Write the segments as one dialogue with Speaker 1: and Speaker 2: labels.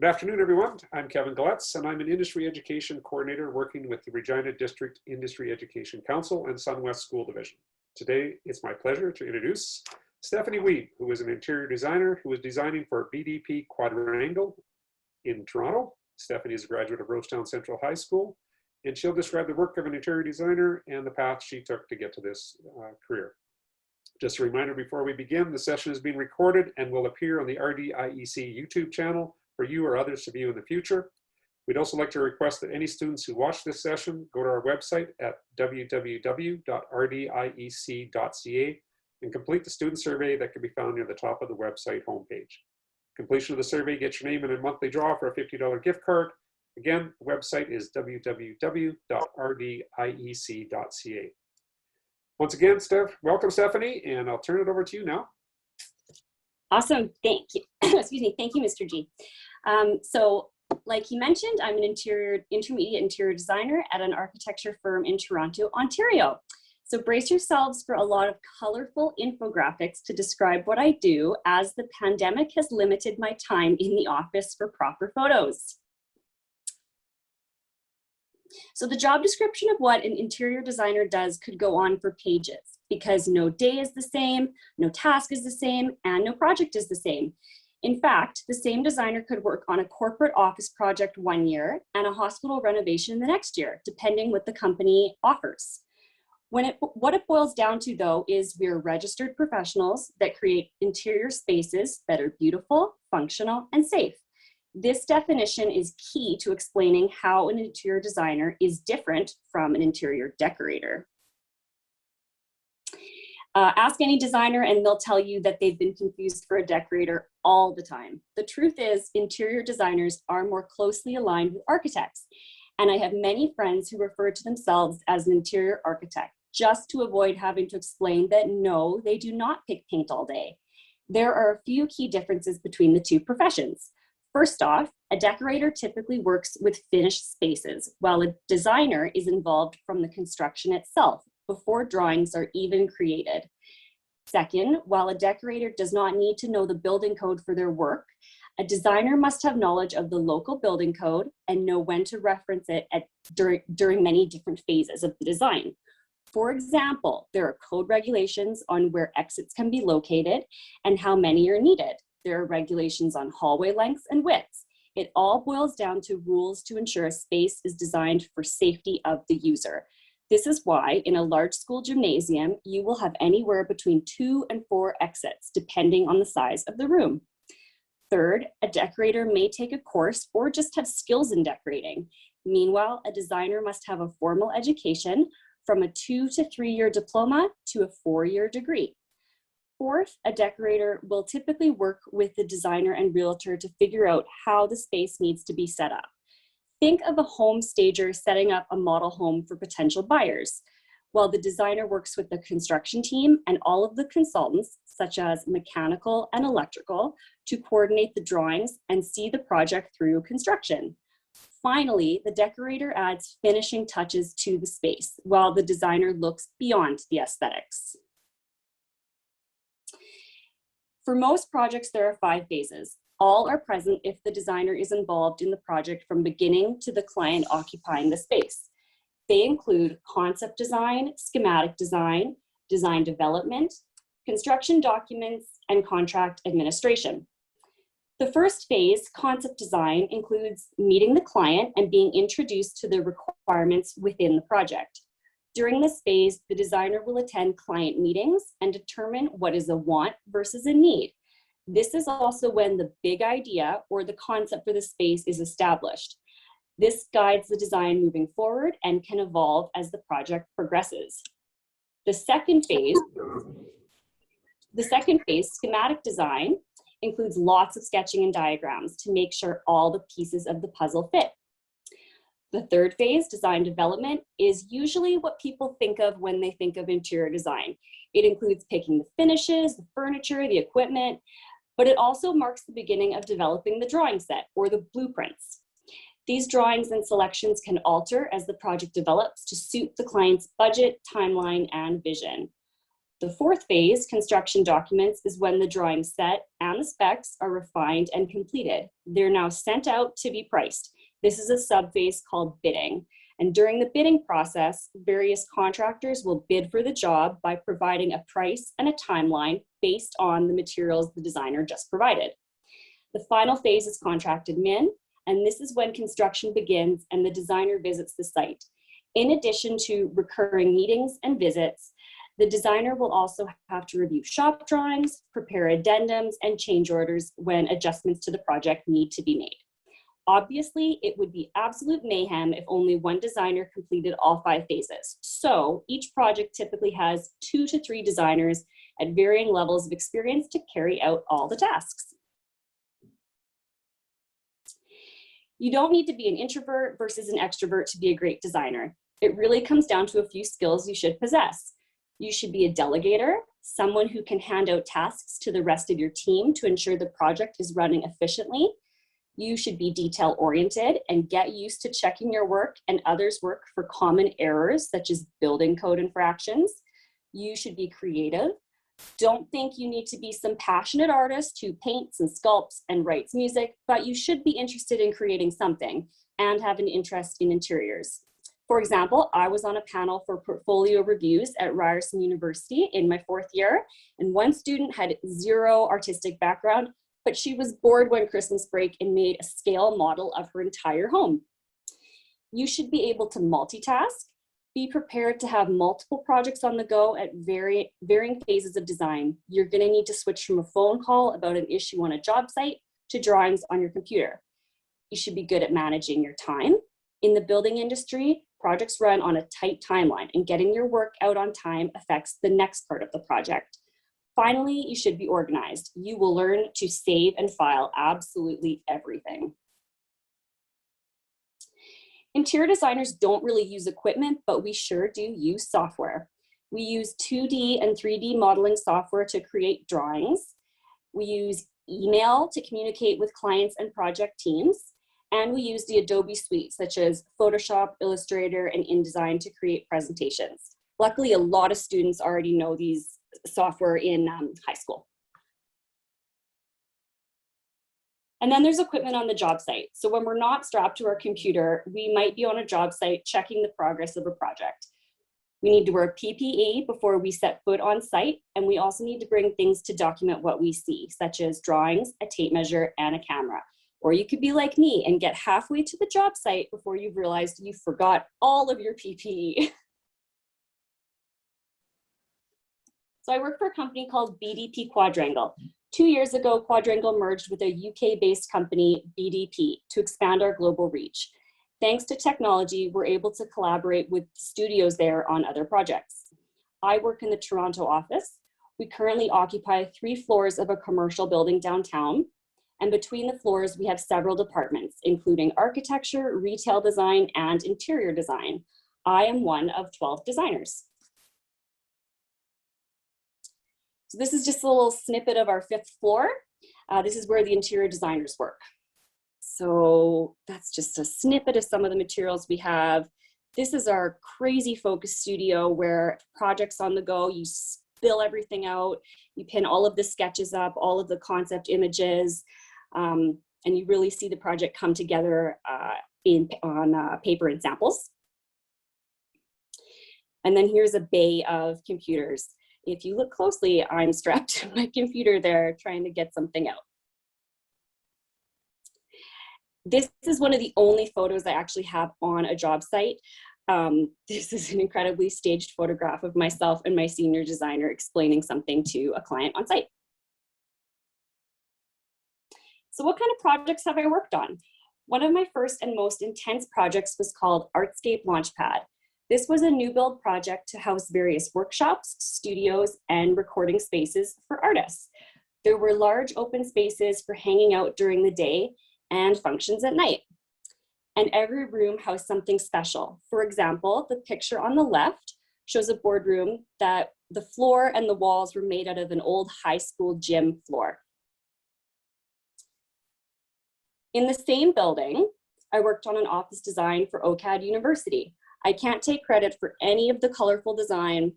Speaker 1: Good afternoon, everyone. I'm Kevin Galetz, and I'm an Industry Education Coordinator working with the Regina District Industry Education Council and SunWest School Division. Today, it's my pleasure to introduce Stephanie Weed, who is an interior designer who is designing for BDP Quadrangle in Toronto. Stephanie is a graduate of Rochetown Central High School, and she'll describe the work of an interior designer and the path she took to get to this career. Just a reminder before we begin, the session is being recorded and will appear on the RDIEC YouTube channel for you or others to view in the future. We'd also like to request that any students who watch this session go to our website at www.rdiec.ca and complete the student survey that can be found near the top of the website homepage. Completion of the survey gets your name in a monthly draw for a $50 gift card. Again, the website is www.rdiec.ca. Once again, welcome Stephanie, and I'll turn it over to you now.
Speaker 2: Awesome, thank you. Excuse me, thank you, Mr. G. So like he mentioned, I'm an intermediate interior designer at an architecture firm in Toronto, Ontario. So brace yourselves for a lot of colorful infographics to describe what I do, as the pandemic has limited my time in the office for proper photos. So the job description of what an interior designer does could go on for pages, because no day is the same, no task is the same, and no project is the same. In fact, the same designer could work on a corporate office project one year and a hospital renovation the next year, depending what the company offers. What it boils down to, though, is we're registered professionals that create interior spaces that are beautiful, functional, and safe. This definition is key to explaining how an interior designer is different from an interior decorator. Ask any designer and they'll tell you that they've been confused for a decorator all the time. The truth is, interior designers are more closely aligned with architects. And I have many friends who refer to themselves as an interior architect, just to avoid having to explain that no, they do not pick paint all day. There are a few key differences between the two professions. First off, a decorator typically works with finished spaces, while a designer is involved from the construction itself, before drawings are even created. Second, while a decorator does not need to know the building code for their work, a designer must have knowledge of the local building code and know when to reference it during many different phases of the design. For example, there are code regulations on where exits can be located and how many are needed. There are regulations on hallway lengths and widths. It all boils down to rules to ensure a space is designed for safety of the user. This is why in a large school gymnasium, you will have anywhere between 2 and 4 exits, depending on the size of the room. Third, a decorator may take a course or just have skills in decorating. Meanwhile, a designer must have a formal education, from a 2 to 3 year diploma to a 4-year degree. Fourth, a decorator will typically work with the designer and realtor to figure out how the space needs to be set up. Think of a home stager setting up a model home for potential buyers, while the designer works with the construction team and all of the consultants, such as mechanical and electrical, to coordinate the drawings and see the project through construction. Finally, the decorator adds finishing touches to the space, while the designer looks beyond the aesthetics. For most projects, there are 5 phases. All are present if the designer is involved in the project from beginning to the client occupying the space. They include concept design, schematic design, design development, construction documents, and contract administration. The first phase, concept design, includes meeting the client and being introduced to the requirements within the project. During this phase, the designer will attend client meetings and determine what is a want versus a need. This is also when the big idea or the concept for the space is established. This guides the design moving forward and can evolve as the project progresses. The second phase, schematic design, includes lots of sketching and diagrams to make sure all the pieces of the puzzle fit. The third phase, design development, is usually what people think of when they think of interior design. It includes picking the finishes, the furniture, the equipment, but it also marks the beginning of developing the drawing set or the blueprints. These drawings and selections can alter as the project develops to suit the client's budget, timeline, and vision. The fourth phase, construction documents, is when the drawing set and the specs are refined and completed. They're now sent out to be priced. This is a sub-phase called bidding. And during the bidding process, various contractors will bid for the job by providing a price and a timeline based on the materials the designer just provided. The final phase is contract admin, and this is when construction begins and the designer visits the site. In addition to recurring meetings and visits, the designer will also have to review shop drawings, prepare addendums, and change orders when adjustments to the project need to be made. Obviously, it would be absolute mayhem if only one designer completed all 5 phases. So each project typically has 2 to 3 designers at varying levels of experience to carry out all the tasks. You don't need to be an introvert versus an extrovert to be a great designer. It really comes down to a few skills you should possess. You should be a delegator, someone who can hand out tasks to the rest of your team to ensure the project is running efficiently. You should be detail-oriented and get used to checking your work and others' work for common errors, such as building code infractions. You should be creative. Don't think you need to be some passionate artist who paints and sculpts and writes music, but you should be interested in creating something and have an interest in interiors. For example, I was on a panel for portfolio reviews at Ryerson University in my 4th year, and one student had 0 artistic background, but she was bored one Christmas break and made a scale model of her entire home. You should be able to multitask. Be prepared to have multiple projects on the go at varying phases of design. You're going to need to switch from a phone call about an issue on a job site to drawings on your computer. You should be good at managing your time. In the building industry, projects run on a tight timeline, and getting your work out on time affects the next part of the project. Finally, you should be organized. You will learn to save and file absolutely everything. Interior designers don't really use equipment, but we sure do use software. We use 2D and 3D modeling software to create drawings. We use email to communicate with clients and project teams. And we use the Adobe suite, such as Photoshop, Illustrator, and InDesign to create presentations. Luckily, a lot of students already know these software in high school. And then there's equipment on the job site. So when we're not strapped to our computer, we might be on a job site checking the progress of a project. We need to wear PPE before we set foot on site, and we also need to bring things to document what we see, such as drawings, a tape measure, and a camera. Or you could be like me and get halfway to the job site before you've realized you forgot all of your PPE. So I work for a company called BDP Quadrangle. 2 years ago, Quadrangle merged with a UK-based company, BDP, to expand our global reach. Thanks to technology, we're able to collaborate with studios there on other projects. I work in the Toronto office. We currently occupy 3 floors of a commercial building downtown. And between the floors, we have several departments, including architecture, retail design, and interior design. I am one of 12 designers. So this is just a little snippet of our 5th floor. This is where the interior designers work. So that's just a snippet of some of the materials we have. This is our crazy focus studio where projects on the go, you spill everything out, you pin all of the sketches up, all of the concept images, and you really see the project come together on paper and samples. And then here's a bay of computers. If you look closely, I'm strapped to my computer there trying to get something out. This is one of the only photos I actually have on a job site. This is an incredibly staged photograph of myself and my senior designer explaining something to a client on site. So what kind of projects have I worked on? One of my first and most intense projects was called Artscape Launchpad. This was a new build project to house various workshops, studios, and recording spaces for artists. There were large open spaces for hanging out during the day and functions at night. And every room housed something special. For example, the picture on the left shows a boardroom that the floor and the walls were made out of an old high school gym floor. In the same building, I worked on an office design for OCAD University. I can't take credit for any of the colorful design,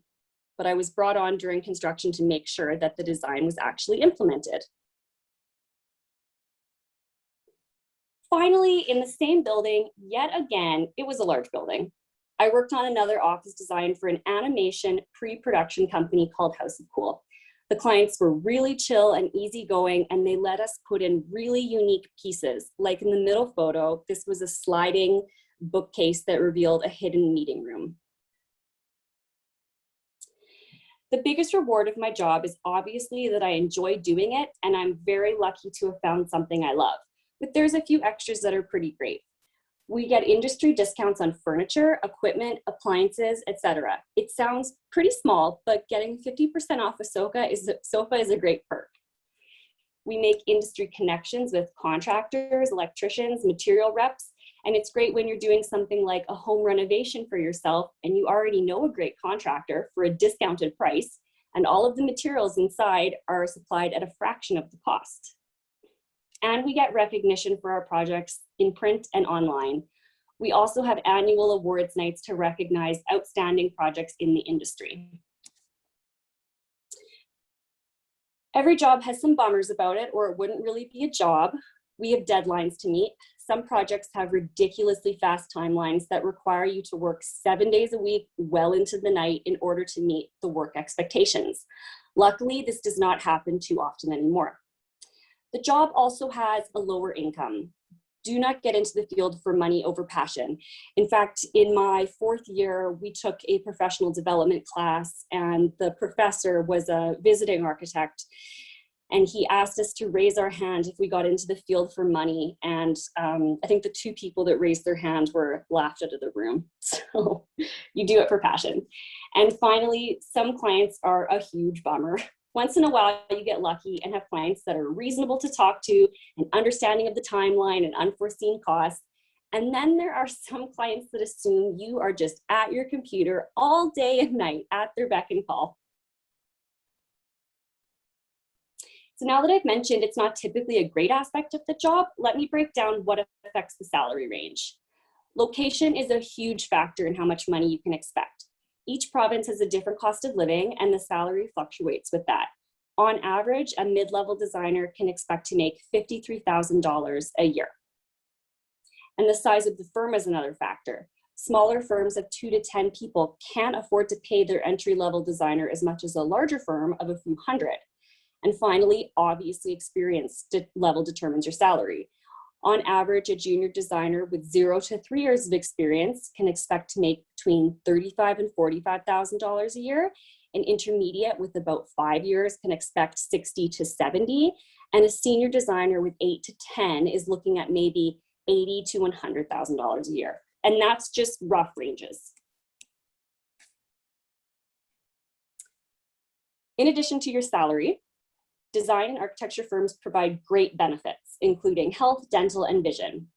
Speaker 2: but I was brought on during construction to make sure that the design was actually implemented. Finally, in the same building, yet again, it was a large building. I worked on another office design for an animation pre-production company called House of Cool. The clients were really chill and easygoing, and they let us put in really unique pieces. Like in the middle photo, this was a sliding bookcase that revealed a hidden meeting room. The biggest reward of my job is obviously that I enjoy doing it, and I'm very lucky to have found something I love. But there's a few extras that are pretty great. We get industry discounts on furniture, equipment, appliances, etc. It sounds pretty small, but getting 50% off a sofa is a great perk. We make industry connections with contractors, electricians, material reps, and it's great when you're doing something like a home renovation for yourself and you already know a great contractor for a discounted price, and all of the materials inside are supplied at a fraction of the cost. And we get recognition for our projects in print and online. We also have annual awards nights to recognize outstanding projects in the industry. Every job has some bummers about it, or it wouldn't really be a job. We have deadlines to meet. Some projects have ridiculously fast timelines that require you to work 7 days a week, well into the night, in order to meet the work expectations. Luckily, this does not happen too often anymore. The job also has a lower income. Do not get into the field for money over passion. In fact, in my 4th year, we took a professional development class, and the professor was a visiting architect, and he asked us to raise our hand if we got into the field for money. And I think the 2 people that raised their hand were laughed out of the room. So you do it for passion. And finally, some clients are a huge bummer. Once in a while, you get lucky and have clients that are reasonable to talk to and understanding of the timeline and unforeseen costs. And then there are some clients that assume you are just at your computer all day and night at their beck and call. So now that I've mentioned it's not typically a great aspect of the job, let me break down what affects the salary range. Location is a huge factor in how much money you can expect. Each province has a different cost of living, and the salary fluctuates with that. On average, a mid-level designer can expect to make $53,000 a year. And the size of the firm is another factor. Smaller firms of 2 to 10 people can't afford to pay their entry-level designer as much as a larger firm of a few hundred. And finally, obviously, experience level determines your salary. On average, a junior designer with 0 to 3 years of experience can expect to make between $35,000 and $45,000 a year. An intermediate with about 5 years can expect $60,000 to $70,000, and a senior designer with 8 to 10 is looking at maybe $80,000 to $100,000 a year. And that's just rough ranges. In addition to your salary, design and architecture firms provide great benefits, including health, dental, and vision.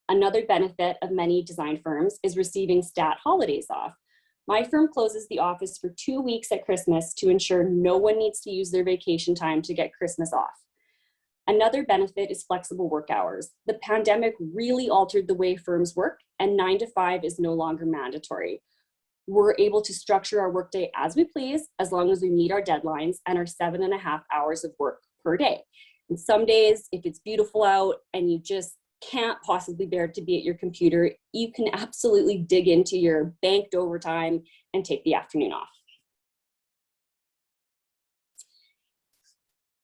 Speaker 2: Another benefit of many design firms is receiving stat holidays off. My firm closes the office for 2 weeks at Christmas to ensure no one needs to use their vacation time to get Christmas off. Another benefit is flexible work hours. The pandemic really altered the way firms work, and 9 to 5 is no longer mandatory. We're able to structure our workday as we please, as long as we meet our deadlines and our 7.5 hours of work per day. And some days, if it's beautiful out and you just can't possibly bear to be at your computer, you can absolutely dig into your banked overtime and take the afternoon off.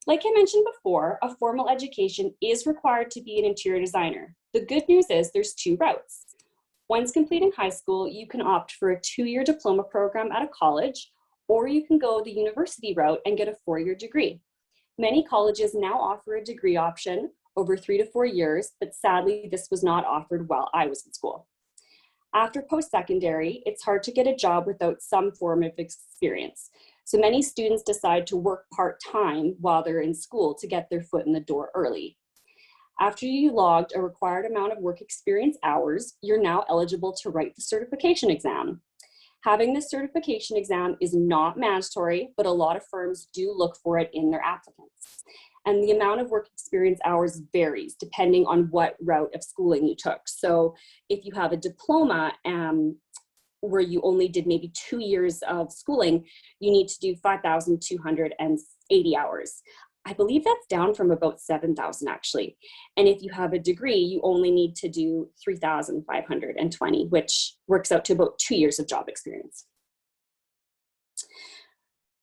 Speaker 2: Like I mentioned before, a formal education is required to be an interior designer. The good news is there's 2 routes. Once completing high school, you can opt for a 2-year diploma program at a college, or you can go the university route and get a 4-year degree. Many colleges now offer a degree option over 3 to 4 years, but sadly, this was not offered while I was in school. After post-secondary, it's hard to get a job without some form of experience. So many students decide to work part-time while they're in school to get their foot in the door early. After you logged a required amount of work experience hours, you're now eligible to write the certification exam. Having this certification exam is not mandatory, but a lot of firms do look for it in their applicants. And the amount of work experience hours varies depending on what route of schooling you took. So if you have a diploma, where you only did maybe 2 years of schooling, you need to do 5,280 hours. I believe that's down from about 7,000 actually. And if you have a degree, you only need to do 3,520, which works out to about 2 years of job experience.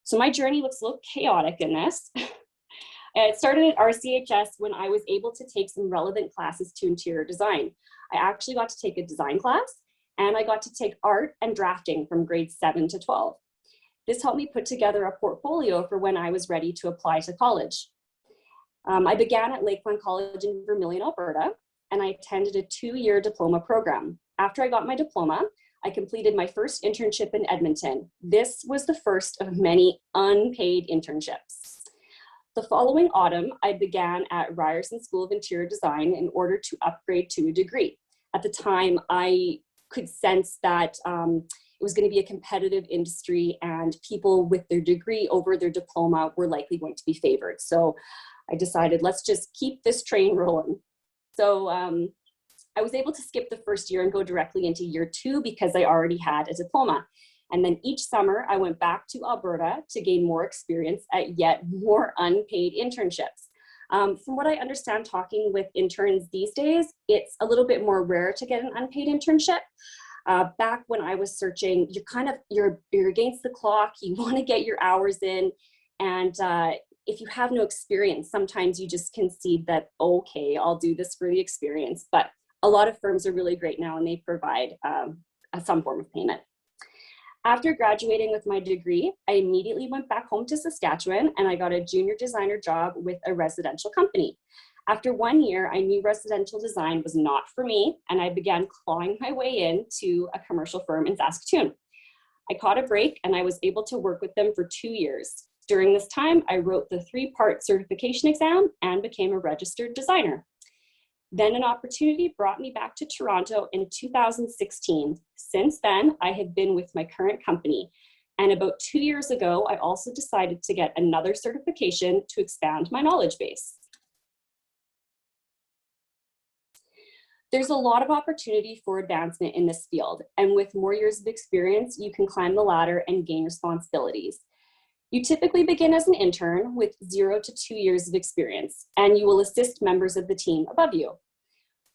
Speaker 2: So my journey looks a little chaotic in this. It started at RCHS when I was able to take some relevant classes to interior design. I actually got to take a design class, and I got to take art and drafting from grades 7 to 12. This helped me put together a portfolio for when I was ready to apply to college. I began at Lakeland College in Vermilion, Alberta, and I attended a 2-year diploma program. After I got my diploma, I completed my first internship in Edmonton. This was the first of many unpaid internships. The following autumn, I began at Ryerson School of Interior Design in order to upgrade to a degree. At the time, I could sense that it was going to be a competitive industry and people with their degree over their diploma were likely going to be favored. So I decided, let's just keep this train rolling. So I was able to skip the first year and go directly into year 2 because I already had a diploma. And then each summer I went back to Alberta to gain more experience at yet more unpaid internships. From what I understand talking with interns these days, it's a little bit more rare to get an unpaid internship. Back when I was searching, you're against the clock, you want to get your hours in, and if you have no experience, sometimes you just concede that, okay, I'll do this for the experience. But a lot of firms are really great now and they provide some form of payment. After graduating with my degree, I immediately went back home to Saskatchewan and I got a junior designer job with a residential company. After 1 year, I knew residential design was not for me and I began clawing my way into a commercial firm in Saskatoon. I caught a break and I was able to work with them for 2 years. During this time, I wrote the 3-part certification exam and became a registered designer. Then an opportunity brought me back to Toronto in 2016. Since then, I have been with my current company. And about 2 years ago, I also decided to get another certification to expand my knowledge base. There's a lot of opportunity for advancement in this field. And with more years of experience, you can climb the ladder and gain responsibilities. You typically begin as an intern with 0 to 2 years of experience, and you will assist members of the team above you.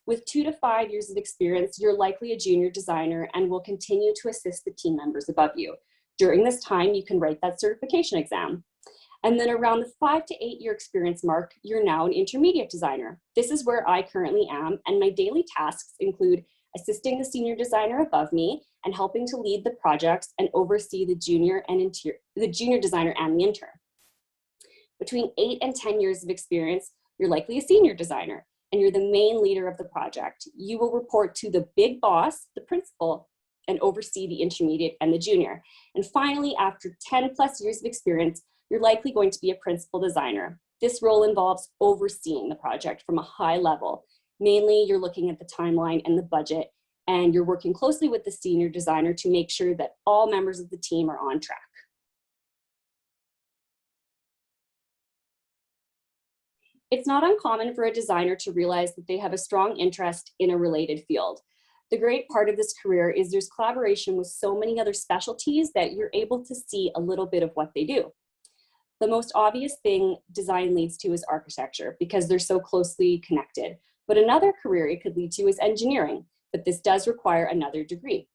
Speaker 2: With 2 to 5 years of experience, you're likely a junior designer and will continue to assist the team members above you. During this time, you can write that certification exam. And then around the 5 to 8 year experience mark, you're now an intermediate designer. This is where I currently am, and my daily tasks include assisting the senior designer above me and helping to lead the projects and oversee the junior designer and the intern. Between 8 and 10 years of experience, you're likely a senior designer and you're the main leader of the project. You will report to the big boss, the principal, and oversee the intermediate and the junior. And finally, after 10 plus years of experience, you're likely going to be a principal designer. This role involves overseeing the project from a high level. Mainly, you're looking at the timeline and the budget, and you're working closely with the senior designer to make sure that all members of the team are on track. It's not uncommon for a designer to realize that they have a strong interest in a related field. The great part of this career is there's collaboration with so many other specialties that you're able to see a little bit of what they do. The most obvious thing design leads to is architecture because they're so closely connected. But another career it could lead to is engineering, but this does require another degree.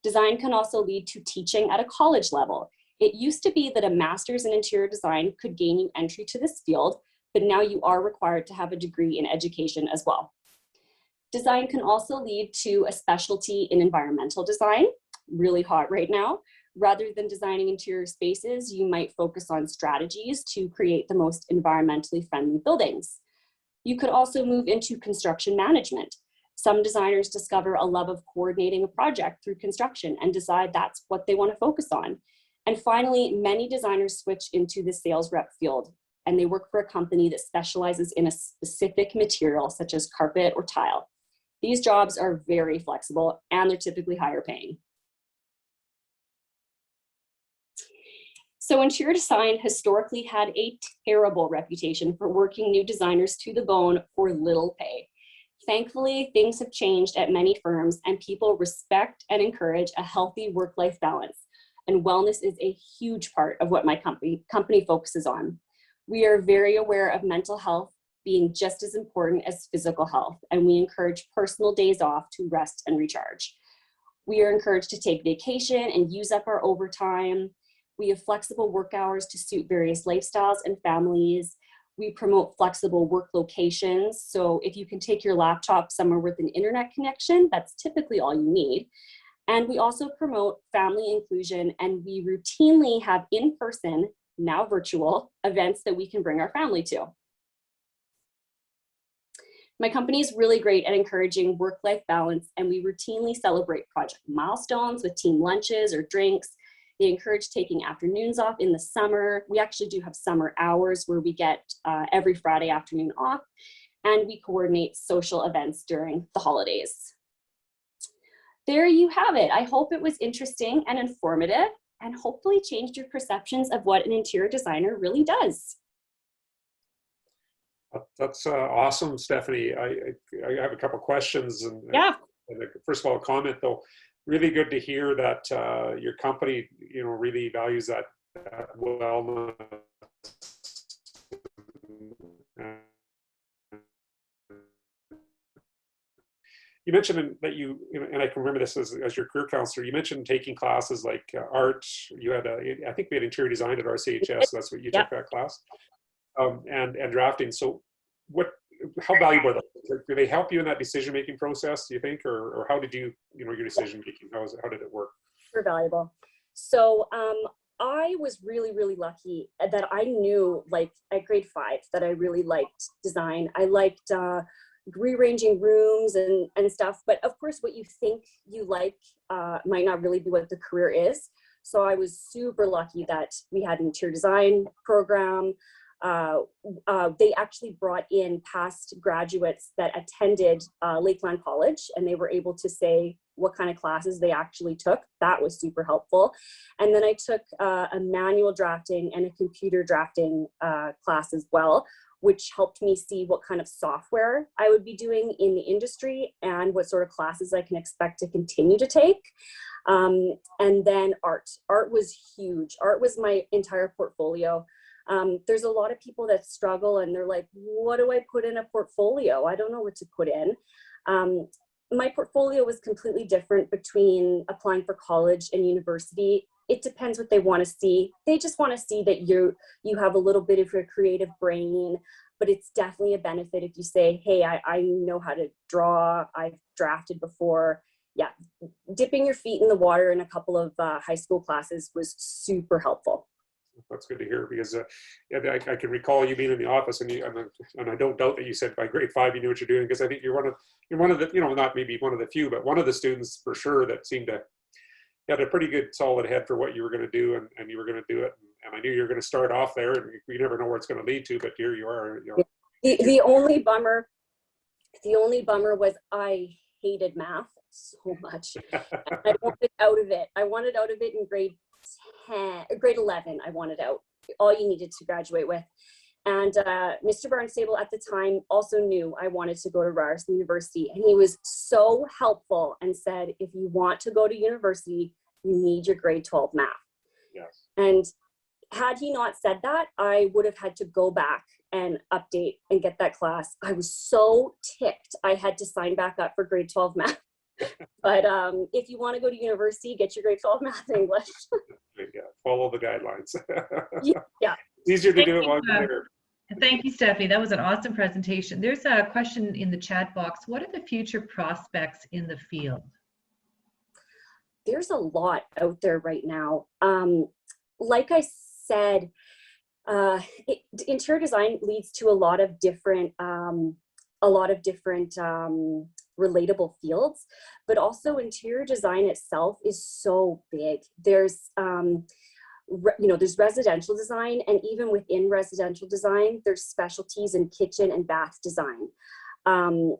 Speaker 2: Design can also lead to teaching at a college level. It used to be that a master's in interior design could gain you entry to this field, but now you are required to have a degree in education as well. Design can also lead to a specialty in environmental design, really hot right now. Rather than designing interior spaces, you might focus on strategies to create the most environmentally friendly buildings. You could also move into construction management. Some designers discover a love of coordinating a project through construction and decide that's what they want to focus on. And finally, many designers switch into the sales rep field, and they work for a company that specializes in a specific material, such as carpet or tile. These jobs are very flexible, and they're typically higher paying. So interior design historically had a terrible reputation for working new designers to the bone for little pay. Thankfully, things have changed at many firms and people respect and encourage a healthy work-life balance. And wellness is a huge part of what my company focuses on. We are very aware of mental health being just as important as physical health, and we encourage personal days off to rest and recharge. We are encouraged to take vacation and use up our overtime. We have flexible work hours to suit various lifestyles and families. We promote flexible work locations. So if you can take your laptop somewhere with an internet connection, that's typically all you need. And we also promote family inclusion, and we routinely have in-person, now virtual, events that we can bring our family to. My company is really great at encouraging work-life balance, and we routinely celebrate project milestones with team lunches or drinks. They encourage taking afternoons off in the summer. We actually do have summer hours where we get every Friday afternoon off, and we coordinate social events during the holidays. There you have it. I hope it was interesting and informative, and hopefully changed your perceptions of what an interior designer really does.
Speaker 1: That's awesome, Stephanie. I have a couple questions. And,
Speaker 2: Yeah.
Speaker 1: and first of all, a comment though. Really good to hear that your company, really values that wellness. You mentioned that and I can remember this as your career counselor, you mentioned taking classes like art. You had, I think we had interior design at RCHS, so that's what you took that class, and drafting. So how valuable are those? Do they help you in that decision-making process, do you think, or how did your decision-making, how did it work?
Speaker 2: Super valuable. So I was really, really lucky that I knew, like at grade 5, that I really liked design. I liked rearranging rooms and stuff, but of course what you think you like might not really be what the career is. So I was super lucky that we had an interior design program. They actually brought in past graduates that attended Lakeland College, and they were able to say what kind of classes they actually took. That was super helpful. And then I took a manual drafting and a computer drafting class as well, which helped me see what kind of software I would be doing in the industry and what sort of classes I can expect to continue to take. And then art. Art was huge. Art was my entire portfolio. There's a lot of people that struggle and they're like, what do I put in a portfolio? I don't know what to put in. My portfolio was completely different between applying for college and university. It depends what they want to see. They just want to see that you have a little bit of a creative brain, but it's definitely a benefit if you say, hey, I know how to draw, I've drafted before. Yeah, dipping your feet in the water in a couple of high school classes was super helpful.
Speaker 1: That's good to hear, because I can recall you being in the office, and I don't doubt that you said by grade 5 you knew what you're doing, because I think you're one of the not maybe one of the few, but one of the students for sure that seemed to had a pretty good solid head for what you were going to do, and you were going to do it, and I knew you were going to start off there, and you never know where it's going to lead to, but here you are.
Speaker 2: The only bummer was I hated math so much. I wanted out of it. I wanted out of it in grade 11. I wanted out. All you needed to graduate with. And Mr. Barnstable at the time also knew I wanted to go to Ryerson University, and he was so helpful and said, if you want to go to university, you need your grade 12 math.
Speaker 1: Yes.
Speaker 2: And had he not said that, I would have had to go back and update and get that class. I was so ticked I had to sign back up for grade 12 math. But if you want to go to university, get your grade 12 math and English.
Speaker 1: Yeah, follow the guidelines.
Speaker 2: Yeah.
Speaker 1: It's easier to do it while you're there.
Speaker 3: Thank you, Stephanie. That was an awesome presentation. There's a question in the chat box. What are the future prospects in the field?
Speaker 2: There's a lot out there right now. Like I said, interior design leads to a lot of different relatable fields, but also interior design itself is so big. There's there's residential design, and even within residential design, there's specialties in kitchen and bath design. And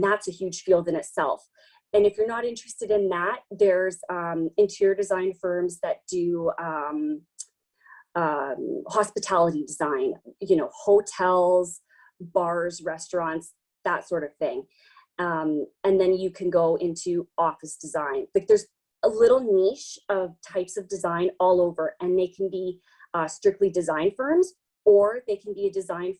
Speaker 2: that's a huge field in itself. And if you're not interested in that, there's interior design firms that do hospitality design, hotels, bars, restaurants. that sort of thing. And then you can go into office design. Like there's a little niche of types of design all over, and they can be strictly design firms, or they can be a design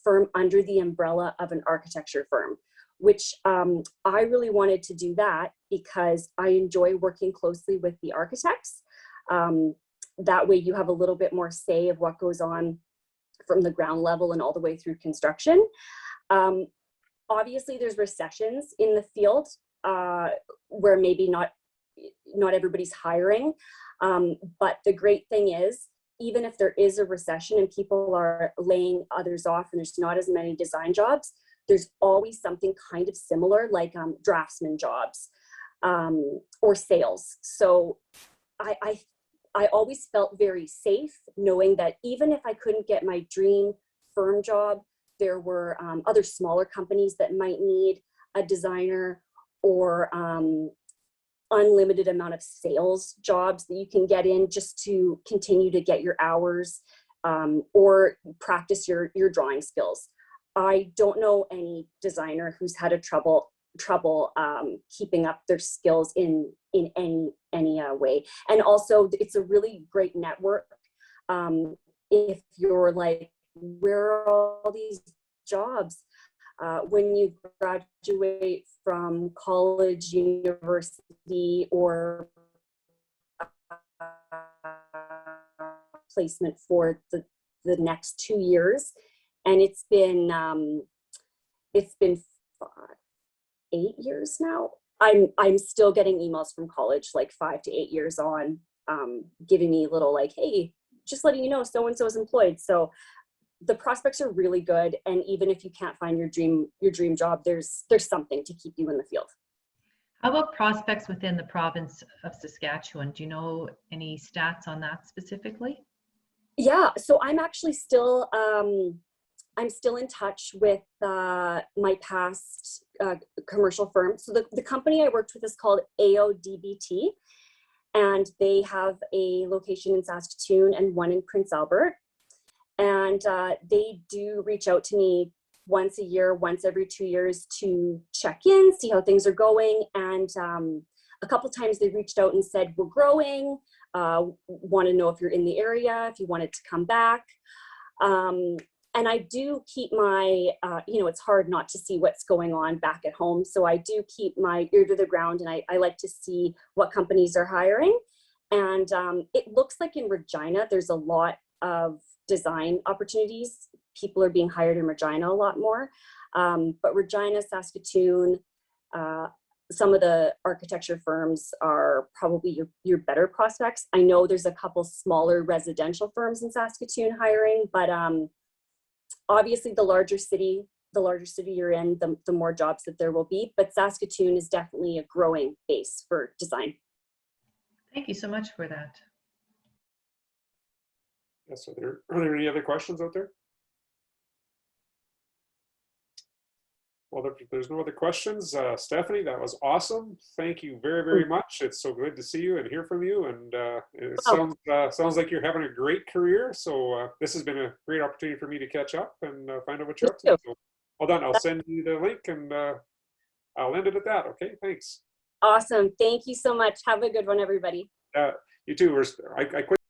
Speaker 2: firm under the umbrella of an architecture firm, which I really wanted to do that because I enjoy working closely with the architects. That way you have a little bit more say of what goes on from the ground level and all the way through construction. Obviously there's recessions in the field where maybe not everybody's hiring. But the great thing is, even if there is a recession and people are laying others off and there's not as many design jobs, there's always something kind of similar, like draftsman jobs or sales. So I always felt very safe knowing that even if I couldn't get my dream firm job, there were other smaller companies that might need a designer, or unlimited amount of sales jobs that you can get in just to continue to get your hours or practice your drawing skills. I don't know any designer who's had a trouble keeping up their skills in any way. And also it's a really great network. If you're like, where are all these jobs? When you graduate from college, university, or placement for the next 2 years, and it's been 8 years now. I'm still getting emails from college, like 5 to 8 years on, giving me little like, hey, just letting you know so and so is employed. So the prospects are really good, and even if you can't find your dream job, there's something to keep you in the field.
Speaker 3: How about prospects within the province of Saskatchewan? Do you know any stats on that specifically?
Speaker 2: Yeah, so I'm actually still I'm still in touch with my past commercial firm. So the company I worked with is called AODBT, and they have a location in Saskatoon and one in Prince Albert. And they do reach out to me once a year, once every 2 years, to check in, see how things are going. And a couple times they reached out and said, we're growing, want to know if you're in the area, if you wanted to come back. And I do keep my, it's hard not to see what's going on back at home. So I do keep my ear to the ground, and I like to see what companies are hiring. And it looks like in Regina, there's a lot of design opportunities. People are being hired in Regina a lot more. But Regina, Saskatoon, some of the architecture firms are probably your better prospects. I know there's a couple smaller residential firms in Saskatoon hiring, but obviously the larger city you're in, the more jobs that there will be. But Saskatoon is definitely a growing base for design.
Speaker 3: Thank you so much for that.
Speaker 1: Yes, are there any other questions out there? Well, if there's no other questions, Stephanie, that was awesome. Thank you very, very much. It's so good to see you and hear from you. And it sounds like you're having a great career. So this has been a great opportunity for me to catch up and find out what you're up to. So, well done. I'll send you the link, and I'll end it at that. Okay, thanks.
Speaker 2: Awesome. Thank you so much. Have a good one, everybody.
Speaker 1: You too. I quit